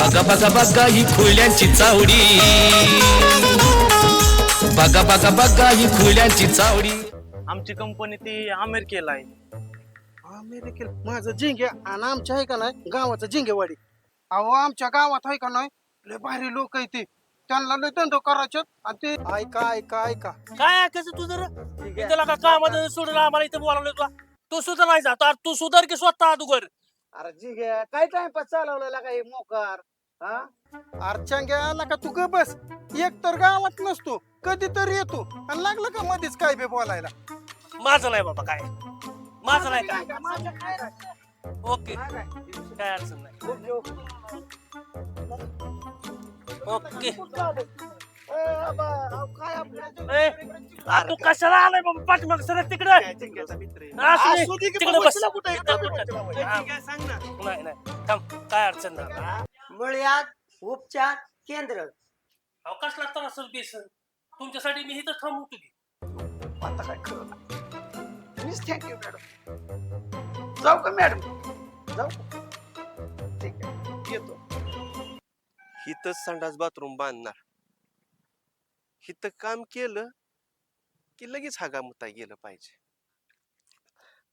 बघा बघा बघा ही खुल्यांची चावडी, बघा बघा बघा ही खुल्यांची चावडी. आमची कंपनी ती अमेरिकेला आहे. अमेरिकेला माझं झिंगे आणि आमच्या आहे का नाही गावाचं झिंगेवाडी. अहो आमच्या गावात आहे का नाही लय भारी लोक आहे ते, त्यांना लय धंदो करायचे आणि ते ऐका ऐका ऐका काय ऐकायचं तू जर त्याला का कामात सोडून आम्हाला इथं बोलावलं तुला. तू सुधार नाही जात तू सुधार की स्वतः अगोदर. अरे झिंगे काय टाइमपास चालवलेला काय मोकार हा? अर्चंग्या आला का तू ग बस. एक तर गावात नसतो कधीतरी येतो आणि लागलं का मध्येच काय बे बोलायला. माझं नाही बाबा काय, माझं नाही काय. माझं काय राहतं? ओके काय अडचण नाही. ओके काय आपलं ए, तू कशाला आलाय बाबा पाठीमाग सरळ तिकडे. जिंक्याचा मित्र आहे. असू दे की तिकडे बस. बसला कुठे हा. सांग ना. नाही नाही थांब काय अडचण नाही. मुळ्यात उपचार केंद्र. अहो कसला त्रास बेसन तुमच्यासाठी मी इथं थांबवतो की. आता काय खरं नाही. मीच थँक्यू मॅडम. जाऊ का मॅडम? जाऊ. ठीक आहे येतो. हिथं संडास बाथरूम बांधणार, हिथं काम केलं की लगेच हागामुताय गेलं पाहिजे.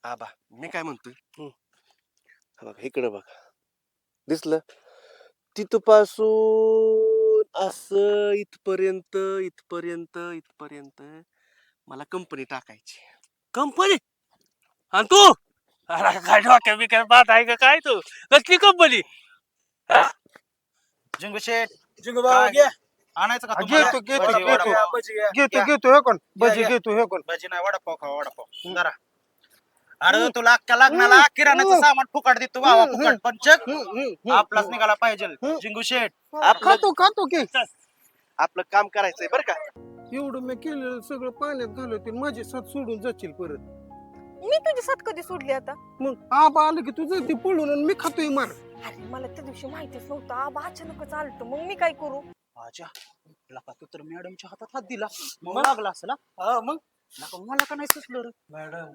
आबा मी काय म्हणतोय, बघा इकडं बघा दिसलं तिथपासून असं इथपर्यंत इथपर्यंत इथपर्यंत मला कंपनी टाकायची. कंपनी आणि तू अरे काय डोक्या बिक्या बात आहे का काय तू कसली कंपनी. जिंगू शेठ जिंगू बाबा घे. आणायचं का घेतो घेतो भजी, घेतो वडापाव. घेतो घेतो हे कोण भजी घेतो हे कोण. भजी नाही वडापाव खा वडापाव जरा. अरे तुला अख्ख्या लग्नाला किराणाचं सामान फुकट देतो बाबा फुकट पण चक आपलाच निघाला पाहिजे. जिंगू शेठ खातो खातो की. आपलं काम करायचंय बरं का. एवढं मी केलेलं सगळं पाण्यात घालवतील माझी साथ सोडून जाशील परत. मी तुझी साथ कधी सोडली आता. मग आबा आलं की तुझं ते पळून आणि मी खातोय मार. अरे मला त्या दिवशी माहितीच नव्हतं आबा अचानकच आलतो मग मी काय करू. माझ्या लका तू तर मॅडमच्या हातात हात दिला मग लागला असेल हा. मग लका मला का नाही सुचलं रे. मॅडम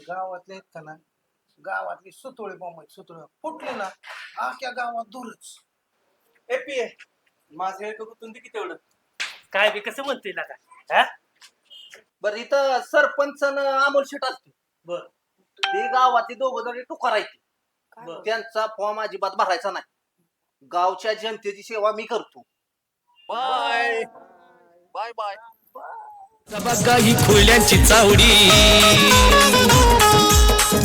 गावातले आहेत का ना गावातली सुतोळी बॉम्ब सुतोळी फुटले ना आख्या गावात दूरच. एपीए माझं हे कुठून किती तेवढं काय बी कसं म्हणते ना काय. बर इथं सरपंच अमोल शेट असते. बर ते गावातली दोघं जण टुकारायचे. त्यांचा फॉर्म अजिबात भरायचा नाही. गावच्या जनतेची सेवा मी करतो. Bye bye bye. बघा ही खुल्यांची चावडी,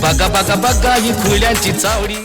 बघा बघा बघा ही खुल्यांची चावडी.